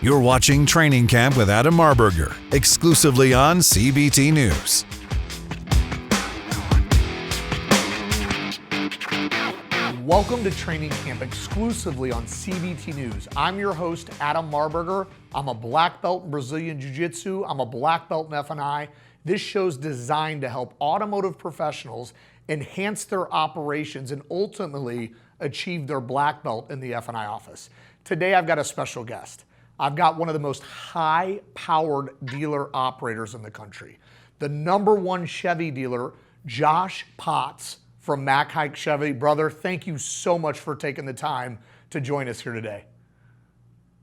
You're watching Training Camp with Adam Marburger, exclusively on CBT News. Welcome to Training Camp, exclusively on CBT News. I'm your host, Adam Marburger. I'm a black belt in Brazilian Jiu-Jitsu. I'm a black belt in F&I. This show's designed to help automotive professionals enhance their operations and ultimately achieve their black belt in the F&I office. Today, I've got a special guest. I've got one of the most high-powered dealer operators in the country. The #1 Chevy dealer, Josh Potts from Haik Chevy. Brother, thank you so much for taking the time to join us here today.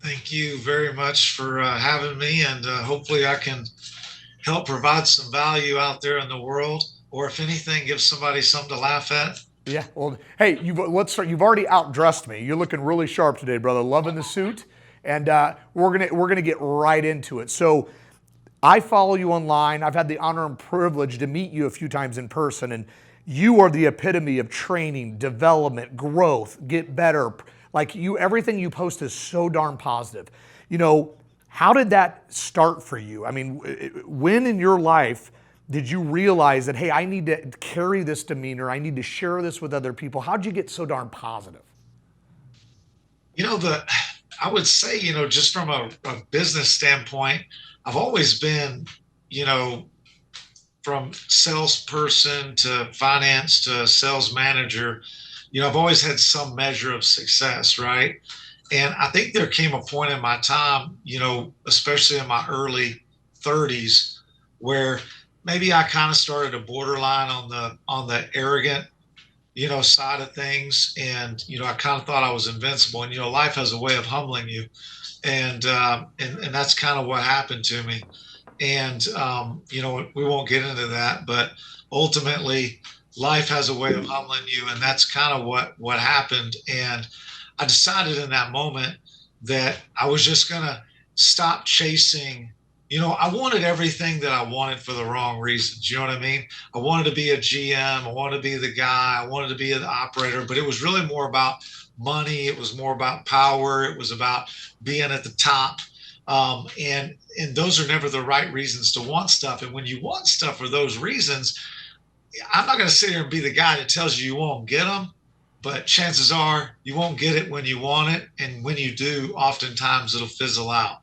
Thank you very much for having me, and hopefully I can help provide some value out there in the world, or if anything, give somebody something to laugh at. Yeah, well, hey, let's start. You've already outdressed me. You're looking really sharp today, brother. Loving the suit. And we're gonna get right into it. So I follow you online. I've had the honor and privilege to meet you a few times in person, and you are the epitome of training, development, growth, get better. Like you, everything you post is so darn positive. You know, how did that start for you? I mean, when in your life did you realize that, hey, I need to carry this demeanor, I need to share this with other people? How'd you get so darn positive? You know, I would say, just from a business standpoint, I've always been, from salesperson to finance to sales manager, I've always had some measure of success, right? And I think there came a point in my time, especially in my early 30s, where maybe I kind of started to borderline on the arrogant side of things. And, I kind of thought I was invincible, and, life has a way of humbling you. And that's kind of what happened to me. And, we won't get into that, but ultimately life has a way of humbling you. And that's kind of what happened. And I decided in that moment that I was just going to stop chasing. I wanted everything that I wanted for the wrong reasons. You know what I mean? I wanted to be a GM. I wanted to be the guy. I wanted to be the operator, but it was really more about money. It was more about power. It was about being at the top. And those are never the right reasons to want stuff. And when you want stuff for those reasons, I'm not going to sit here and be the guy that tells you won't get them, but chances are you won't get it when you want it. And when you do, oftentimes it'll fizzle out.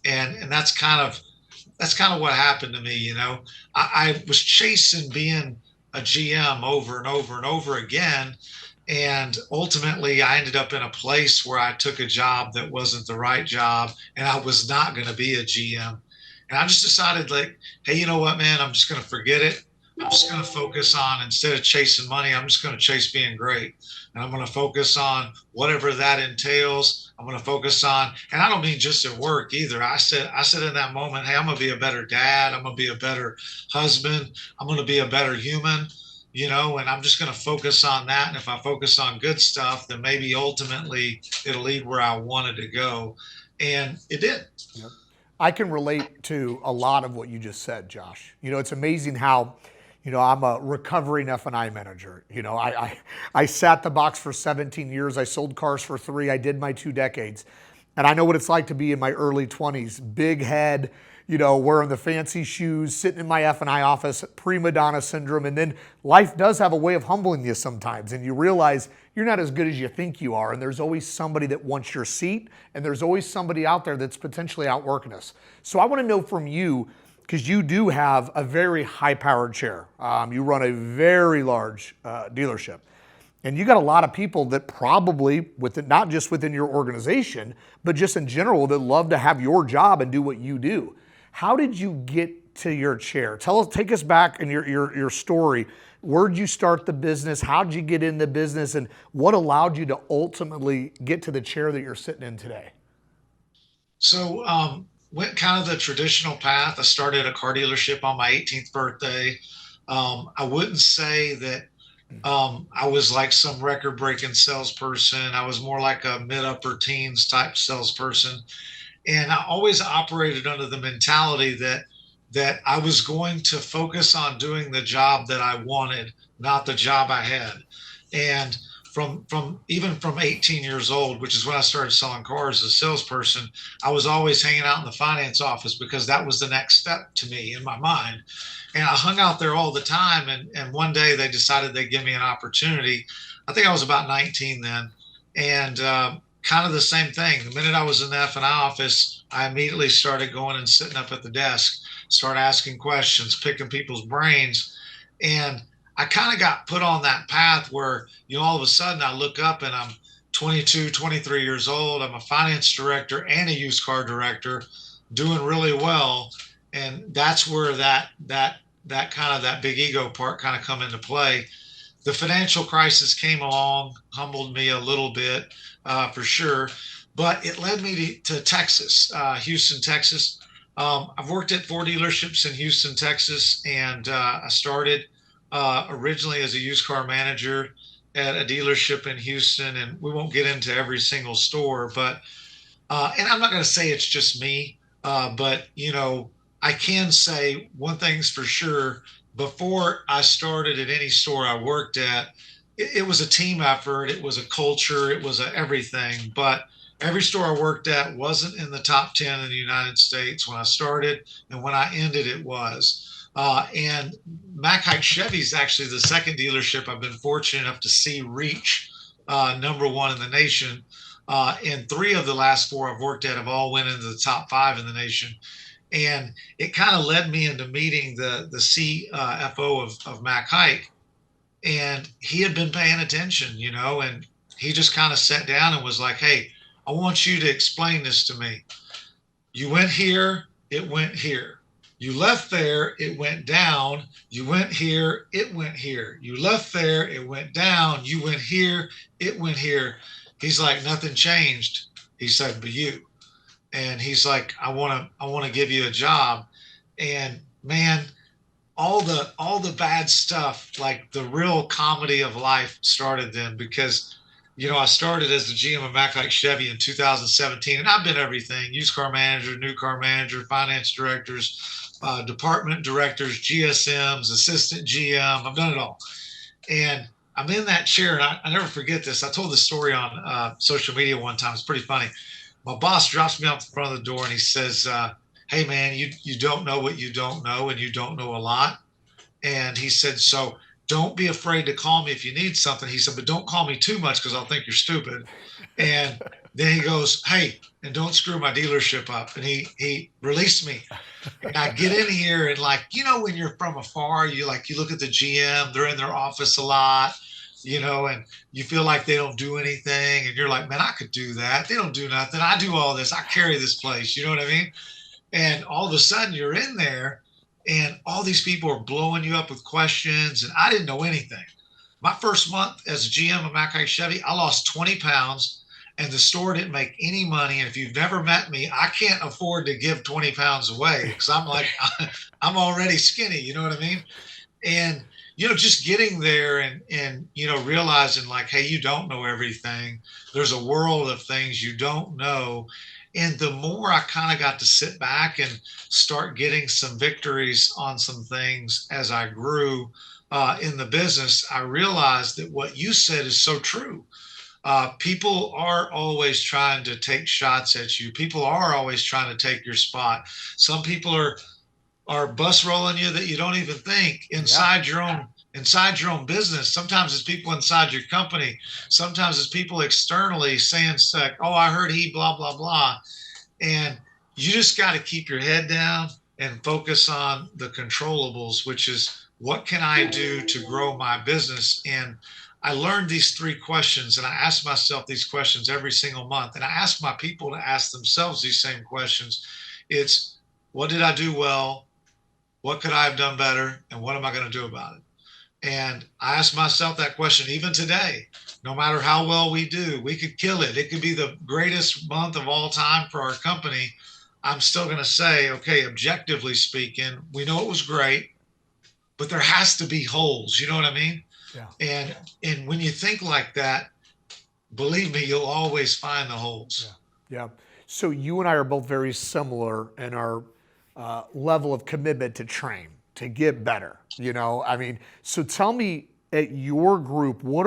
And that's kind of what happened to me. I was chasing being a GM over and over and over again. And ultimately I ended up in a place where I took a job that wasn't the right job, and I was not going to be a GM. And I just decided, like, hey, you know what, man, I'm just going to forget it. I'm just going to focus on, instead of chasing money, I'm just going to chase being great. And I'm going to focus on whatever that entails. I'm going to focus on, and I don't mean just at work either. I said in that moment, hey, I'm going to be a better dad. I'm going to be a better husband. I'm going to be a better human, and I'm just going to focus on that. And if I focus on good stuff, then maybe ultimately it'll lead where I wanted to go. And it did. Yep. I can relate to a lot of what you just said, Josh. It's amazing how, I'm a recovering F&I manager. I sat the box for 17 years. I sold cars for 3. I did my 2 decades. And I know what it's like to be in my early 20s. Big head, wearing the fancy shoes, sitting in my F&I office, prima donna syndrome. And then life does have a way of humbling you sometimes. And you realize you're not as good as you think you are. And there's always somebody that wants your seat. And there's always somebody out there that's potentially outworking us. So I want to know from you, because you do have a very high-powered chair. You run a very large dealership. And you got a lot of people that probably, not just within your organization, but just in general, that love to have your job and do what you do. How did you get to your chair? Take us back in your story. Where'd you start the business? How'd you get in the business? And what allowed you to ultimately get to the chair that you're sitting in today? So, went kind of the traditional path. I started a car dealership on my 18th birthday. I wouldn't say that I was like some record-breaking salesperson. I was more like a mid-upper teens type salesperson. And I always operated under the mentality that I was going to focus on doing the job that I wanted, not the job I had. And from 18 years old, which is when I started selling cars as a salesperson, I was always hanging out in the finance office because that was the next step to me in my mind. And I hung out there all the time. And one day they decided they'd give me an opportunity. I think I was about 19 then. And kind of the same thing. The minute I was in the F&I office, I immediately started going and sitting up at the desk, start asking questions, picking people's brains. And I kind of got put on that path where, all of a sudden I look up and I'm 22, 23 years old. I'm a finance director and a used car director doing really well. And that's where that kind of that big ego part kind of come into play. The financial crisis came along, humbled me a little bit, for sure, but it led me to Texas, Houston, Texas. I've worked at 4 dealerships in Houston, Texas, and I started originally as a used car manager at a dealership in Houston, and we won't get into every single store, but and I'm not going to say it's just me, but I can say one thing's for sure. Before I started at any store I worked at, it was a team effort. It was a culture. It was everything. But every store I worked at wasn't in the top 10 in the United States when I started, and when I ended, it was. And Haik Chevy is actually the second dealership I've been fortunate enough to see reach #1 in the nation. And 3 of the last 4 I've worked at have all went into the top 5 in the nation. And it kind of led me into meeting the CFO of Haik. And he had been paying attention, and he just kind of sat down and was like, hey, I want you to explain this to me. You went here, it went here. You left there, it went down. You went here, it went here. You left there, it went down. You went here, it went here. He's like, nothing changed. He said, but you. And he's like, I want to give you a job. And man, all the bad stuff, like the real comedy of life started then, because I started as the GM of Haik Chevy in 2017, and I've been everything: used car manager, new car manager, finance directors, department directors, GSMs, assistant GM. I've done it all. And I'm in that chair, and I never forget this. I told this story on social media one time. It's pretty funny. My boss drops me off the front of the door and he says, hey man, you don't know what you don't know, and you don't know a lot. And he said, so don't be afraid to call me if you need something. He said, but don't call me too much because I'll think you're stupid. And then he goes, hey, and don't screw my dealership up. And he released me. And I get in here, and when you're from afar, you look at the GM, they're in their office a lot, and you feel like they don't do anything. And you're like, man, I could do that. They don't do nothing. I do all this. I carry this place. You know what I mean? And all of a sudden you're in there, and all these people are blowing you up with questions. And I didn't know anything. My first month as a GM of Haik Chevy, I lost 20 pounds, and the store didn't make any money. And if you've never met me, I can't afford to give 20 pounds away because I'm like, I'm already skinny. You know what I mean? And, just getting there and realizing like, hey, you don't know everything. There's a world of things you don't know. And the more I kind of got to sit back and start getting some victories on some things as I grew in the business, I realized that what you said is so true. People are always trying to take shots at you. People are always trying to take your spot. Some people are bus rolling you that you don't even think inside your own business. Sometimes it's people inside your company. Sometimes it's people externally saying, oh, I heard he blah, blah, blah. And you just got to keep your head down and focus on the controllables, which is what can I do to grow my business? And I learned these 3 questions, and I ask myself these questions every single month. And I ask my people to ask themselves these same questions. It's, what did I do well? What could I have done better? And what am I going to do about it? And I ask myself that question even today. No matter how well we do, we could kill it. It could be the greatest month of all time for our company. I'm still going to say, okay, objectively speaking, we know it was great, but there has to be holes. You know what I mean? Yeah. And when you think like that, believe me, you'll always find the holes. Yeah. So you and I are both very similar in our level of commitment to train, to get better. So tell me at your group, what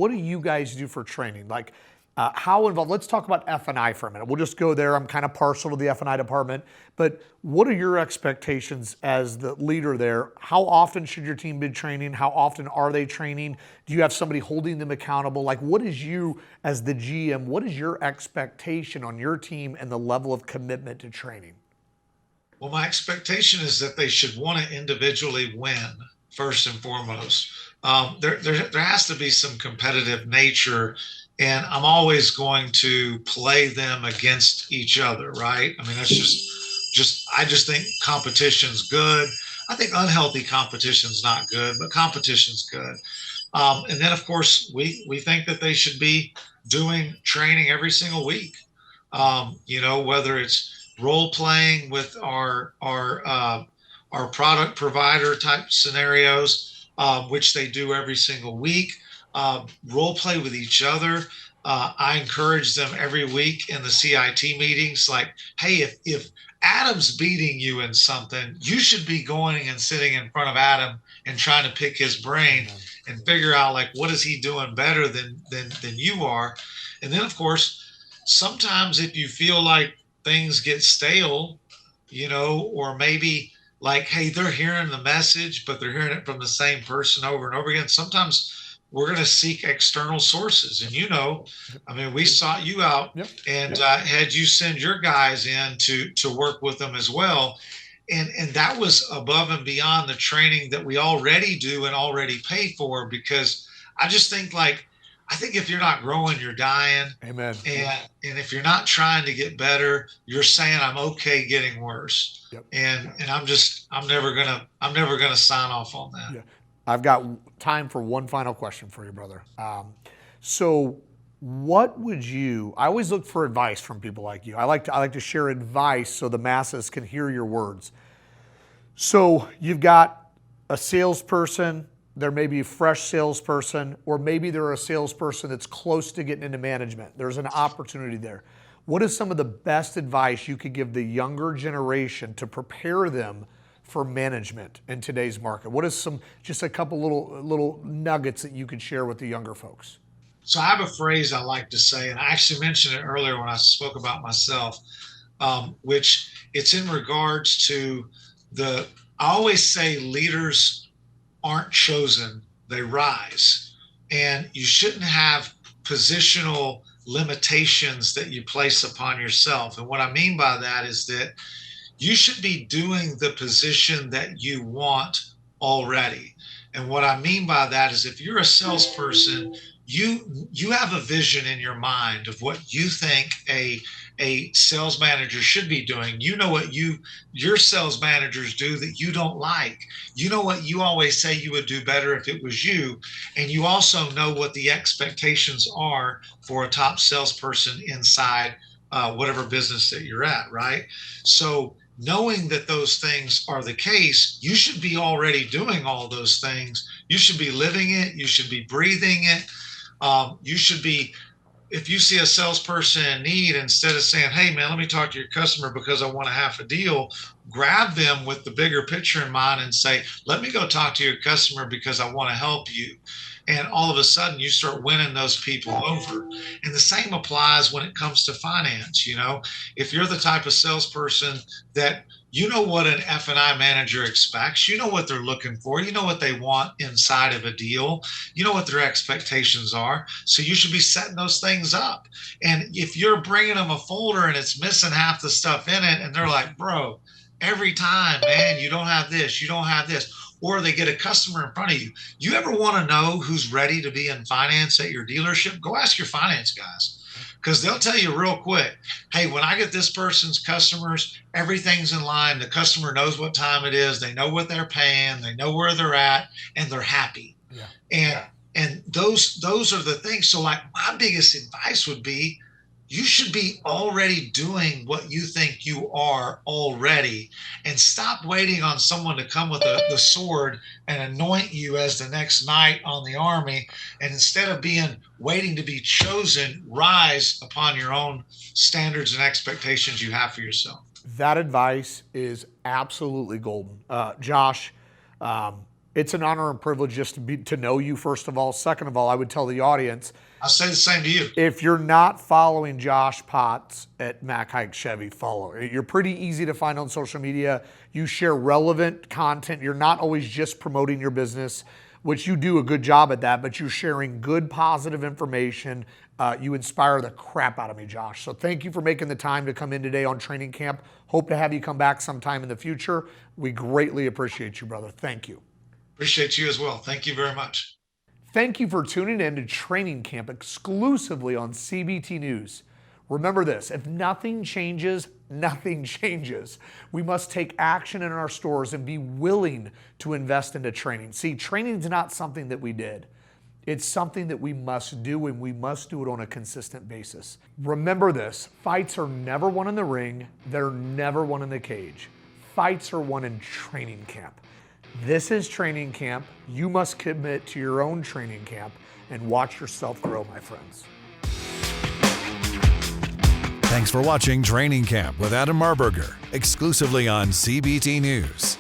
do you guys do for training? Like, how involved? Let's talk about F&I for a minute. We'll just go there. I'm kind of partial to the F&I department, but what are your expectations as the leader there? How often should your team be training? How often are they training? Do you have somebody holding them accountable? Like, what is you as the GM? What is your expectation on your team and the level of commitment to training? Well, my expectation is that they should want to individually win first and foremost. There has to be some competitive nature, and I'm always going to play them against each other, right? I mean, that's just I just think competition's good. I think unhealthy competition's not good, but competition's good. And then, of course, we think that they should be doing training every single week. Whether it's role playing with our product provider type scenarios, which they do every single week. Role play with each other. I encourage them every week in the CIT meetings, like, hey, if Adam's beating you in something, you should be going and sitting in front of Adam and trying to pick his brain and figure out, like, what is he doing better than you are. And then, of course, sometimes if you feel like things get stale, or maybe like, hey, they're hearing the message, but they're hearing it from the same person over and over again. Sometimes we're going to seek external sources. And, I mean, we sought you out and had you send your guys in to work with them as well. And that was above and beyond the training that we already do and already pay for, because I just think, like, I think if you're not growing, you're dying. Amen. And if you're not trying to get better, you're saying I'm okay getting worse. Yep. And I'm never gonna sign off on that. Yeah. I've got time for one final question for you, brother. So what would you, I always look for advice from people like you. I like to share advice so the masses can hear your words. So you've got a salesperson, there may be a fresh salesperson, or maybe they're a salesperson that's close to getting into management. There's an opportunity there. What is some of the best advice you could give the younger generation to prepare them for management in today's market? What is just a couple little nuggets that you could share with the younger folks? So I have a phrase I like to say, and I actually mentioned it earlier when I spoke about myself, which it's in regards to I always say leaders aren't chosen, they rise. And you shouldn't have positional limitations that you place upon yourself. And what I mean by that is that you should be doing the position that you want already. And what I mean by that is, if you're a salesperson, you have a vision in your mind of what you think a sales manager should be doing. You know what your sales managers do that you don't like. You know what you always say you would do better if it was you. And you also know what the expectations are for a top salesperson inside whatever business that you're at, right? So knowing that those things are the case, you should be already doing all those things. You should be living it. You should be breathing it. You should be, if you see a salesperson in need, instead of saying, hey, man, let me talk to your customer because I want a half a deal, grab them with the bigger picture in mind and say, let me go talk to your customer because I want to help you. And all of a sudden you start winning those people over. And the same applies when it comes to finance. If you're the type of salesperson that you know what an F&I manager expects, you know what they're looking for, you know what they want inside of a deal, you know what their expectations are. So you should be setting those things up. And if you're bringing them a folder and it's missing half the stuff in it, and they're like, bro, every time, man, you don't have this, you don't have this, or they get a customer in front of you. You ever want to know who's ready to be in finance at your dealership? Go ask your finance guys. Because they'll tell you real quick, hey, when I get this person's customers, everything's in line. The customer knows what time it is. They know what they're paying. They know where they're at, and they're happy. Yeah. And those are the things. So, like, my biggest advice would be, you should be already doing what you think you are already, and stop waiting on someone to come with the sword and anoint you as the next knight on the army. And instead of waiting to be chosen, rise upon your own standards and expectations you have for yourself. That advice is absolutely golden. Josh, It's an honor and privilege just to know you, first of all. Second of all, I would tell the audience, I'll say the same to you. if you're not following Josh Potts at Haik Chevy, follow. You're pretty easy to find on social media. You share relevant content. You're not always just promoting your business, which you do a good job at that, but you're sharing good, positive information. You inspire the crap out of me, Josh. So thank you for making the time to come in today on training camp. Hope to have you come back sometime in the future. We greatly appreciate you, brother. Thank you. Appreciate you as well. Thank you very much. Thank you for tuning in to Training Camp exclusively on CBT News. Remember this, if nothing changes, nothing changes. We must take action in our stores and be willing to invest into training. See, training is not something that we did. It's something that we must do, and we must do it on a consistent basis. Remember this, fights are never won in the ring. They're never won in the cage. Fights are won in training camp. This is training camp. You must commit to your own training camp and watch yourself grow, my friends. Thanks for watching Training Camp with Adam Marburger, exclusively on CBT News.